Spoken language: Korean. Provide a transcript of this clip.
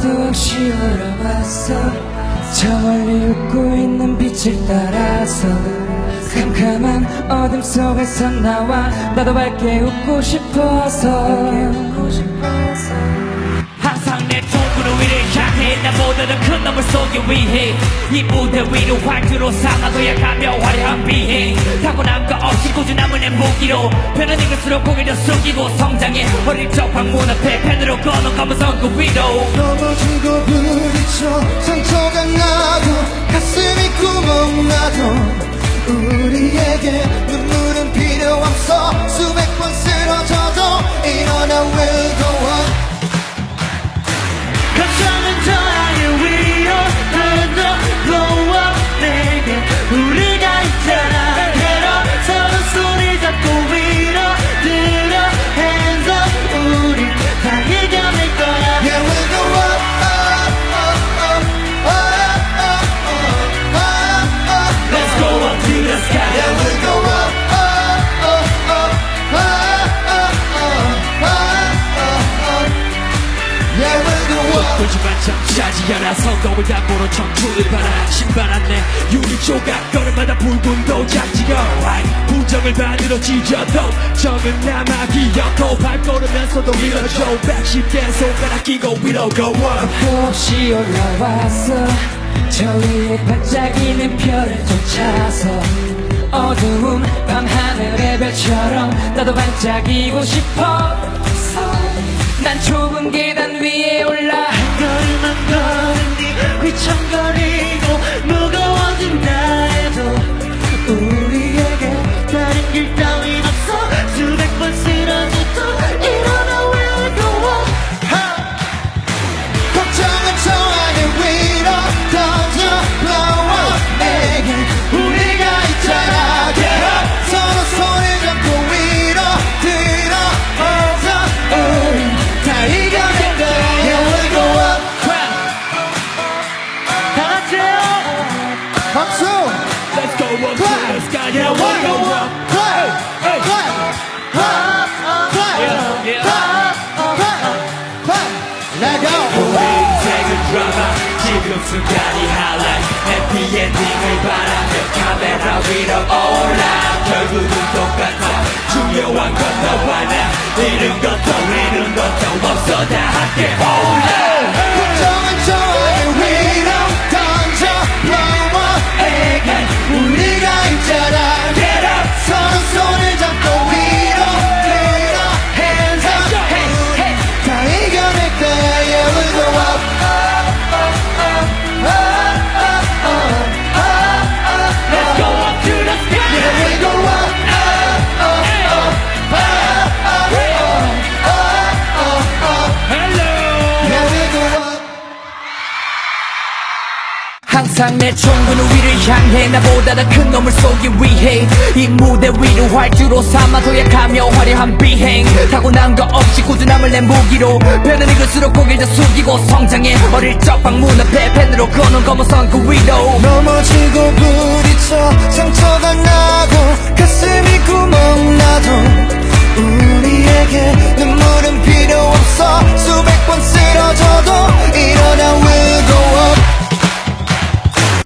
뚝 쉬어올라왔어. 저 멀리 웃고 있는 빛을 따라서 캄캄한 어둠 속에서 나와 나도 밝게 웃고 싶어서 항상 내 총구를 위를 향해 나보다는 큰 놈을 쏘기 위해 이 무대 위로 활주로 삼아둬야 가며 화려한 비행 타고난 거 없이 꾸준함을 내 무기로 변한 이것으로 고개를 숙이고 성장해 어릴 적 방문 앞에 펜으로 꺼놓은 검은선 그 위로 넘어지고 부딪혀 상처가 나고 가슴이 구멍나도 우리에게 눈물은 필요 없어. 수백 번 쓰러져도 일어나 will go on. 걱정은 저 하늘 위로 더 blow up 내게 우리가 있잖아 해로 서로 손을 잡고 위로 들어 hands up 우리 다 이겨낼 거야 Yeah, we'll go up, up, up, up, up, up, up, up. Let's go up to the sky Yeah, we'll go up, up, up, up, up, up, up, up. Yeah, we'll go up. 보지만 잠시하지 않아 성공을 담보로 청춘을 바라 신바람 내 유리 조각 걸음마다 붉은 도장지고 부정을 반으로 찢어도 정은 남아 기억도 발걸으면서도 밀어줘 110개 손가락 끼고 위로 go up 뚝이 올라왔어. 저 위에 반짝이는 별을 쫓아서 어두운 밤 하늘의 별처럼 나도 반짝이고 싶어. 난 좁은 계단 위에 올라 걸음 한 걸음이 휘청거리고 무거워진다 해도 우리에게 다른 길 따윈 없어 수백 번 쓰러져도 일어나 we'll go up 걱정은 저 하늘 위로 던져 blow up 내게 우리가 있잖아 get up 서로 손을 잡고 위로 들어 hands up 우린 다 이겨낼 거야 Yeah, we'll go up. 다 같이요 박수 Let's go up to clap the sky Yeah, yeah we'll we'll go go up. up clap Hey. clap clap clap yeah. clap clap let go 우리 인생은 드라마 지금 순간이 highlight 해피엔딩을 바라며 카메라 위로 올라 결국은 똑같아 중요한 건 너와 나 잃은 것도 잃은 것도 없어 다 함께 올라 걱정은 저 하늘 위로 던져 blow up 에게 우리가 있잖아 get up 서로 손을 잡고 위로 들어 hands up hey 다 이겨낼 거야 Yeah, we'll go up let's go up to the sky Yeah, we'll go up hello Yeah, we'll go up 항상 내 총구는 위를 향해 나보다 더 큰 놈을 쏘기 위해 이 무대 위로 활주로 삼아 도약하며 화려한 비행 타고난 거 없이 꾸준함을 내 무기로 변은 이글수록 고개를 숙이고 성장해 어릴 적 방문 앞에 펜으로 꺼놓은 검은선 그 위로 넘어지고 부딪혀 상처가 나고 가슴이 구멍나도 우리에게 눈물은 필요 없어 수백 번 쓰러져도